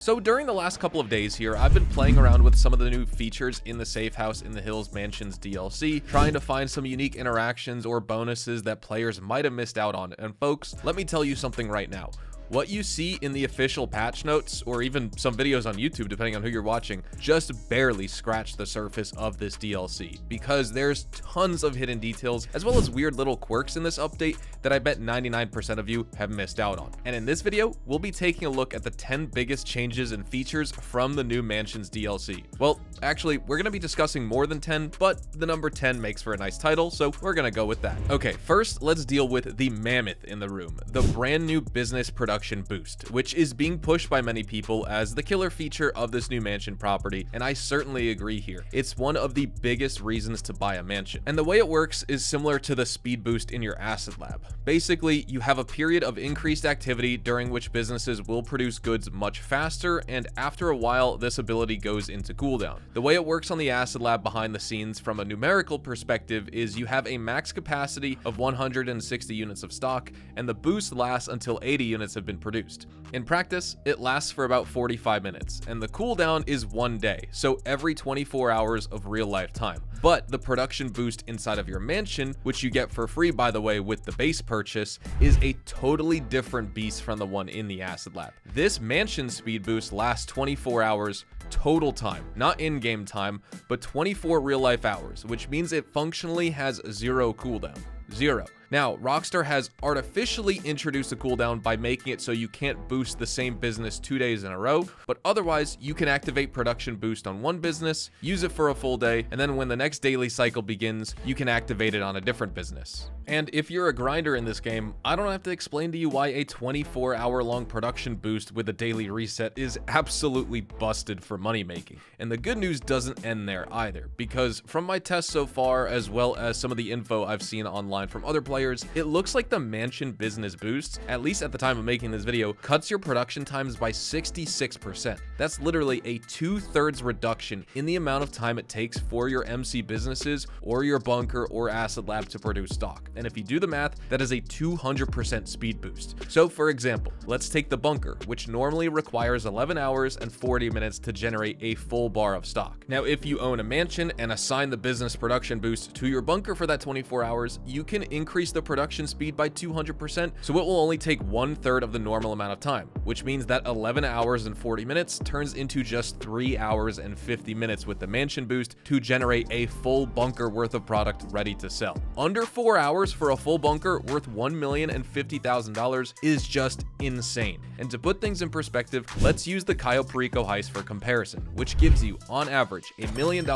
So during the last couple of days here, I've been playing around with some of the new features in the Safe House in the Hills Mansions DLC, trying to find some unique interactions or bonuses that players might have missed out on. And folks, let me tell you something right now. What you see in the official patch notes, or even some videos on YouTube, depending on who you're watching, just barely scratch the surface of this DLC, because there's tons of hidden details, as well as weird little quirks in this update that I bet 99% of you have missed out on. And in this video, we'll be taking a look at the 10 biggest changes and features from the new Mansions DLC. Well, actually, we're going to be discussing more than 10, but the number 10 makes for a nice title, so we're going to go with that. Okay, first, let's deal with the mammoth in the room, the brand new business production boost, which is being pushed by many people as the killer feature of this new mansion property, and I certainly agree here. It's one of the biggest reasons to buy a mansion. And the way it works is similar to the speed boost in your asset lab. Basically, you have a period of increased activity during which businesses will produce goods much faster, and after a while, this ability goes into cooldown. The way it works on the asset lab behind the scenes from a numerical perspective is you have a max capacity of 160 units of stock, and the boost lasts until 80 units have been produced. In practice, it lasts for about 45 minutes, and the cooldown is 1 day, so every 24 hours of real life time. But the production boost inside of your mansion, which you get for free by the way with the base purchase, is a totally different beast from the one in the Acid Lab. This mansion speed boost lasts 24 hours total time, not in-game time, but 24 real life hours, which means it functionally has 0 cooldown. 0. Now, Rockstar has artificially introduced a cooldown by making it so you can't boost the same business 2 days in a row, but otherwise you can activate production boost on one business, use it for a full day, and then when the next daily cycle begins, you can activate it on a different business. And if you're a grinder in this game, I don't have to explain to you why a 24-hour-long production boost with a daily reset is absolutely busted for money making. And the good news doesn't end there either, because from my tests so far, as well as some of the info I've seen online from other players, it looks like the mansion business boost, at least at the time of making this video, cuts your production times by 66%. That's literally a 2/3 reduction in the amount of time it takes for your MC businesses or your bunker or acid lab to produce stock. And if you do the math, that is a 200% speed boost. So for example, let's take the bunker, which normally requires 11 hours and 40 minutes to generate a full bar of stock. Now, if you own a mansion and assign the business production boost to your bunker for that 24 hours, you can increase the production speed by 200%, so it will only take 1/3 of the normal amount of time, which means that 11 hours and 40 minutes turns into just 3 hours and 50 minutes with the mansion boost to generate a full bunker worth of product ready to sell. Under 4 hours for a full bunker worth $1,050,000 is just insane. And to put things in perspective, let's use the Cayo Perico heist for comparison, which gives you, on average, $1 million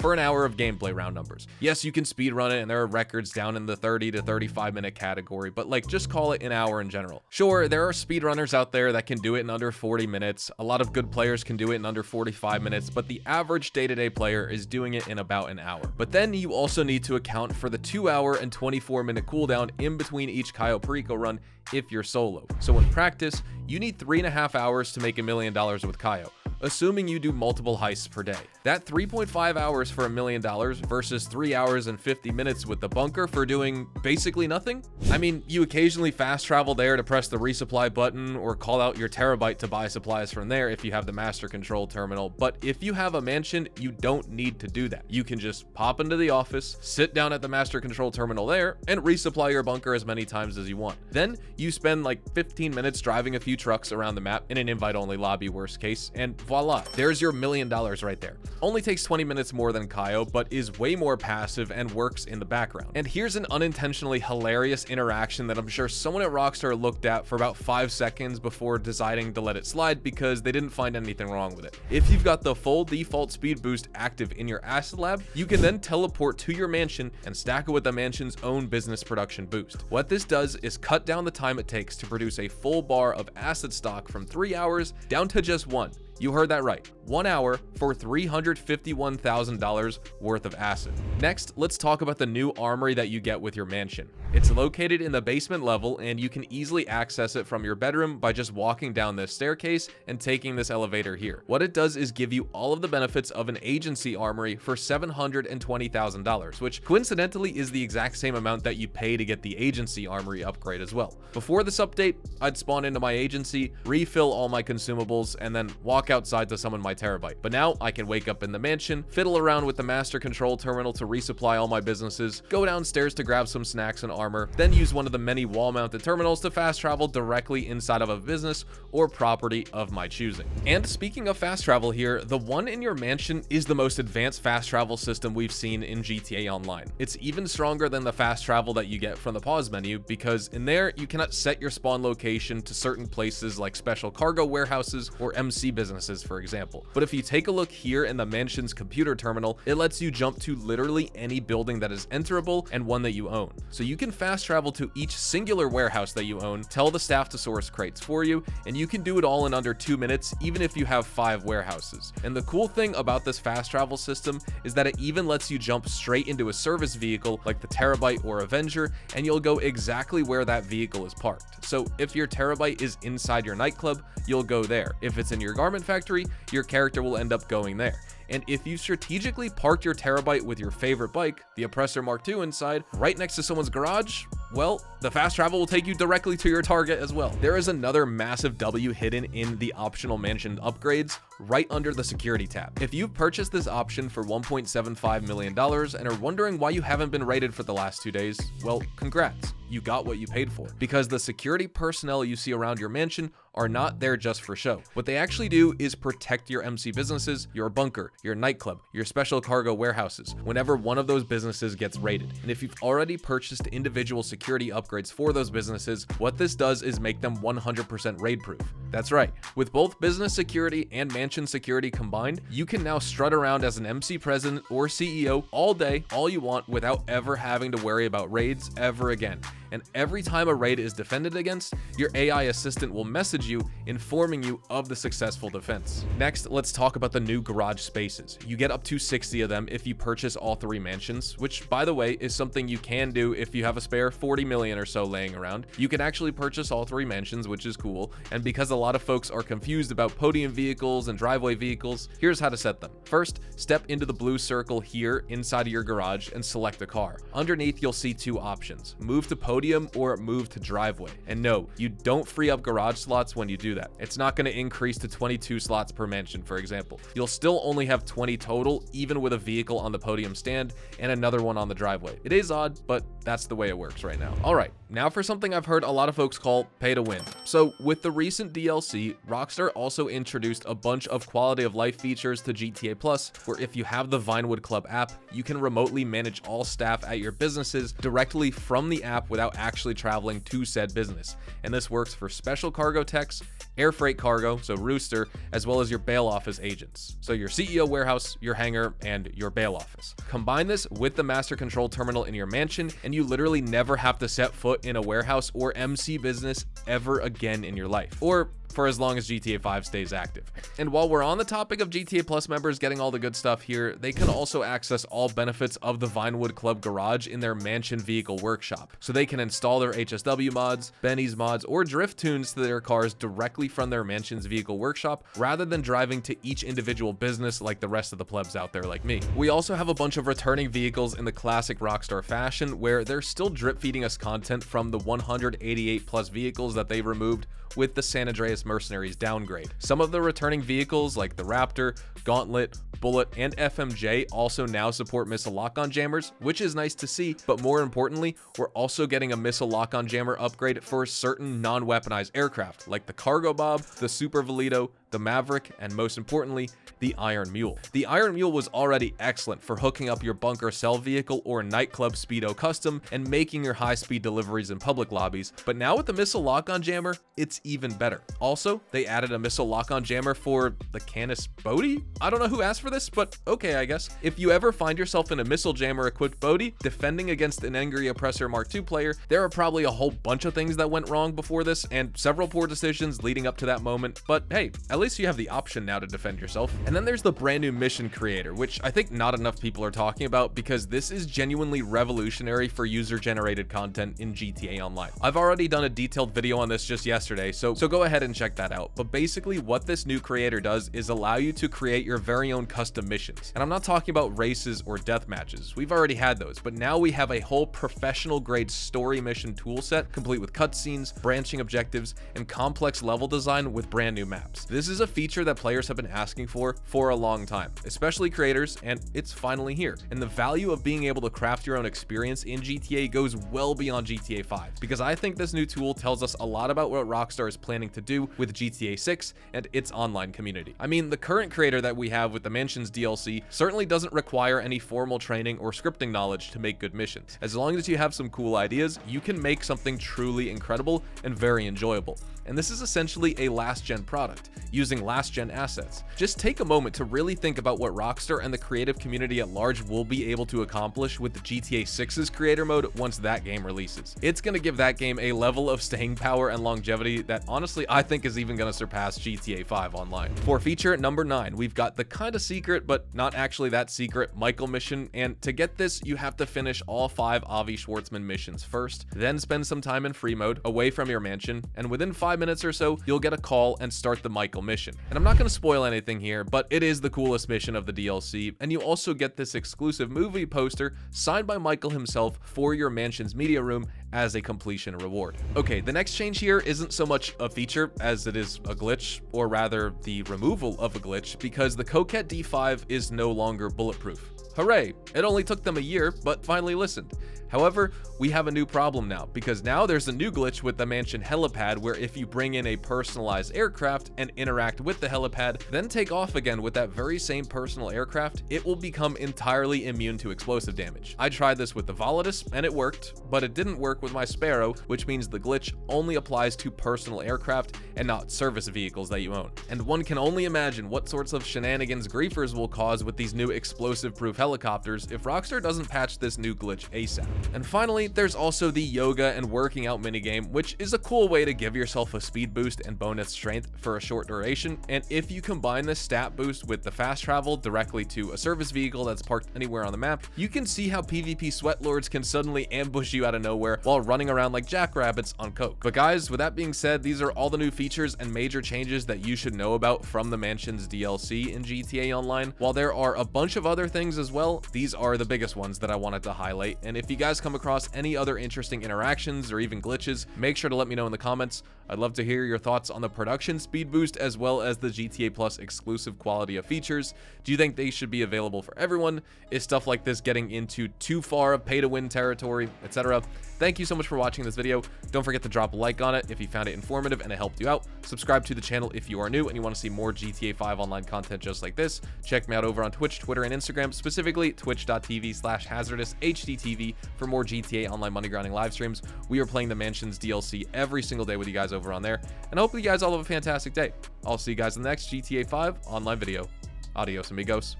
for an hour of gameplay round numbers. Yes, you can speedrun it, and there are records down in the 30 to 35-minute category, but just call it an hour in general. Sure, there are speedrunners out there that can do it in under 40 minutes. A lot of good players can do it in under 45 minutes, but the average day-to-day player is doing it in about an hour. But then you also need to account for the 2-hour and 24-minute cooldown in between each Cayo Perico run if you're solo. So in practice, you need 3.5 hours to make $1 million with Cayo, assuming you do multiple heists per day. That 3.5 hours for $1 million versus 3 hours and 50 minutes with the bunker for doing basically nothing? I mean, you occasionally fast travel there to press the resupply button or call out your terabyte to buy supplies from there if you have the master control terminal, but if you have a mansion, you don't need to do that. You can just pop into the office, sit down at the master control terminal there, and resupply your bunker as many times as you want. Then you spend 15 minutes driving a few trucks around the map in an invite-only lobby worst case, and voila, there's your $1 million right there. Only takes 20 minutes more than Cayo, but is way more passive and works in the background. And here's an unintentionally hilarious interaction that I'm sure someone at Rockstar looked at for about 5 seconds before deciding to let it slide because they didn't find anything wrong with it. If you've got the full default speed boost active in your acid lab, you can then teleport to your mansion and stack it with the mansion's own business production boost. What this does is cut down the time it takes to produce a full bar of acid stock from 3 hours down to just 1. You heard that right. 1 hour for $351,000 worth of acid. Next, let's talk about the new armory that you get with your mansion. It's located in the basement level, and you can easily access it from your bedroom by just walking down this staircase and taking this elevator here. What it does is give you all of the benefits of an agency armory for $720,000, which coincidentally is the exact same amount that you pay to get the agency armory upgrade as well. Before this update, I'd spawn into my agency, refill all my consumables, and then walk outside to summon my terabyte. But now I can wake up in the mansion, fiddle around with the master control terminal to resupply all my businesses, go downstairs to grab some snacks and armor, then use one of the many wall-mounted terminals to fast travel directly inside of a business or property of my choosing. And speaking of fast travel here, the one in your mansion is the most advanced fast travel system we've seen in GTA Online. It's even stronger than the fast travel that you get from the pause menu, because in there you cannot set your spawn location to certain places like special cargo warehouses or MC businesses, for example. But if you take a look here in the mansion's computer terminal, it lets you jump to literally any building that is enterable and one that you own. So you can fast travel to each singular warehouse that you own, tell the staff to source crates for you, and you can do it all in under 2 minutes, even if you have 5 warehouses. And the cool thing about this fast travel system is that it even lets you jump straight into a service vehicle like the Terabyte or Avenger, and you'll go exactly where that vehicle is parked. So if your Terabyte is inside your nightclub, you'll go there. If it's in your garment factory, your character will end up going there. And if you strategically parked your Terabyte with your favorite bike, the Oppressor Mark II, inside, right next to someone's garage, well, the fast travel will take you directly to your target as well. There is another massive W hidden in the optional mansion upgrades right under the security tab. If you've purchased this option for $1.75 million and are wondering why you haven't been raided for the last 2 days, well, congrats. You got what you paid for, because the security personnel you see around your mansion are not there just for show. What they actually do is protect your MC businesses, your bunker, your nightclub, your special cargo warehouses, whenever one of those businesses gets raided. And if you've already purchased individual security upgrades for those businesses, what this does is make them 100% raid proof. That's right. With both business security and mansion security combined, you can now strut around as an MC president or CEO all day, all you want, without ever having to worry about raids ever again. And every time a raid is defended against, your AI assistant will message you, informing you of the successful defense. Next, let's talk about the new garage spaces. You get up to 60 of them if you purchase all 3 mansions, which, by the way, is something you can do if you have a spare 40 million or so laying around. You can actually purchase all 3 mansions, which is cool. And because a lot of folks are confused about podium vehicles and driveway vehicles, here's how to set them. First, step into the blue circle here inside of your garage and select a car. Underneath, you'll see 2 options: move to podium or move to driveway. And no, you don't free up garage slots when you do that. It's not going to increase to 22 slots per mansion, for example. You'll still only have 20 total, even with a vehicle on the podium stand and another one on the driveway. It is odd, but that's the way it works right now. All right, now for something I've heard a lot of folks call pay to win. So with the recent DLC, Rockstar also introduced a bunch of quality of life features to GTA Plus, where if you have the Vinewood Club app, you can remotely manage all staff at your businesses directly from the app without actually traveling to said business. And this works for special cargo techs, air freight cargo, so Rooster, as well as your bail office agents. So your CEO warehouse, your hangar, and your bail office. Combine this with the master control terminal in your mansion, and you literally never have to set foot in a warehouse or MC business ever again in your life. Or for as long as GTA 5 stays active. And while we're on the topic of GTA Plus members getting all the good stuff here, they can also access all benefits of the Vinewood Club garage in their mansion vehicle workshop. So they can install their HSW mods, Benny's mods, or drift tunes to their cars directly from their mansion's vehicle workshop, rather than driving to each individual business like the rest of the plebs out there like me. We also have a bunch of returning vehicles in the classic Rockstar fashion, where they're still drip feeding us content from the 188 plus vehicles that they removed with the San Andreas Mercenaries downgrade. Some of the returning vehicles like the Raptor, Gauntlet, Bullet, and FMJ also now support missile lock-on jammers, which is nice to see, but more importantly, we're also getting a missile lock-on jammer upgrade for certain non-weaponized aircraft like the Cargo Bob, the Super Velito, the Maverick, and most importantly, the Iron Mule. The Iron Mule was already excellent for hooking up your bunker cell vehicle or nightclub speedo custom and making your high-speed deliveries in public lobbies, but now with the missile lock-on jammer, it's even better. Also, they added a missile lock-on jammer for the Canis Bodhi? I don't know who asked for this, but okay, I guess. If you ever find yourself in a missile jammer equipped Bodhi defending against an angry Oppressor Mark II player, there are probably a whole bunch of things that went wrong before this and several poor decisions leading up to that moment, but hey, at least you have the option now to defend yourself. And then there's the brand new mission creator, which I think not enough people are talking about because this is genuinely revolutionary for user-generated content in GTA Online. I've already done a detailed video on this just yesterday, so go ahead and check that out. But basically what this new creator does is allow you to create your very own custom missions. And I'm not talking about races or death matches. We've already had those, but now we have a whole professional grade story mission toolset complete with cutscenes, branching objectives, and complex level design with brand new maps. This is a feature that players have been asking for a long time, especially creators, and it's finally here. And the value of being able to craft your own experience in GTA goes well beyond GTA 5, because I think this new tool tells us a lot about what Rockstar is planning to do with GTA 6 and its online community. I mean, the current creator that we have with the Mansions DLC certainly doesn't require any formal training or scripting knowledge to make good missions. As long as you have some cool ideas, you can make something truly incredible and very enjoyable. And this is essentially a last-gen product, using last-gen assets. Just take a moment to really think about what Rockstar and the creative community at large will be able to accomplish with the GTA 6's creator mode once that game releases. It's going to give that game a level of staying power and longevity that honestly I think is even going to surpass GTA 5 Online. For feature number 9, we've got the kind of secret, but not actually that secret, Michael mission, and to get this, you have to finish all 5 Avi Schwartzman missions first, then spend some time in free mode, away from your mansion, and within 5 minutes or so, you'll get a call and start the Michael mission. And I'm not going to spoil anything here, but it is the coolest mission of the DLC, and you also get this exclusive movie poster signed by Michael himself for your mansion's media room as a completion reward. Okay, the next change here isn't so much a feature as it is a glitch, or rather the removal of a glitch, because the Coquette D5 is no longer bulletproof. Hooray! It only took them a year, but finally listened. However, we have a new problem now, because now there's a new glitch with the mansion helipad where if you bring in a personalized aircraft and interact with the helipad, then take off again with that very same personal aircraft, it will become entirely immune to explosive damage. I tried this with the Volidus and it worked, but it didn't work with my Sparrow, which means the glitch only applies to personal aircraft and not service vehicles that you own. And one can only imagine what sorts of shenanigans griefers will cause with these new explosive-proof helicopters if Rockstar doesn't patch this new glitch ASAP. And finally, there's also the yoga and working out minigame, which is a cool way to give yourself a speed boost and bonus strength for a short duration. And if you combine this stat boost with the fast travel directly to a service vehicle that's parked anywhere on the map, you can see how PvP sweatlords can suddenly ambush you out of nowhere while running around like jackrabbits on coke. But guys, with that being said, these are all the new features and major changes that you should know about from the Mansions DLC in GTA Online. While there are a bunch of other things as well, these are the biggest ones that I wanted to highlight. And if you guys come across any other interesting interactions or even glitches, make sure to let me know in the comments. I'd love to hear your thoughts on the production speed boost as well as the GTA Plus exclusive quality of features. Do you think they should be available for everyone? Is stuff like this getting into too far of pay-to-win territory, etc.? Thank you so much for watching this video. Don't forget to drop a like on it if you found it informative and it helped you out. Subscribe to the channel if you are new and you want to see more GTA 5 online content just like this. Check me out over on Twitch, Twitter, and Instagram, specifically twitch.tv/hazardoushdtv for more GTA Online money grinding live streams. We are playing the Mansions DLC every single day with you guys over on there, and I hope you guys all have a fantastic day. I'll see you guys in the next GTA 5 online video. Adios, amigos.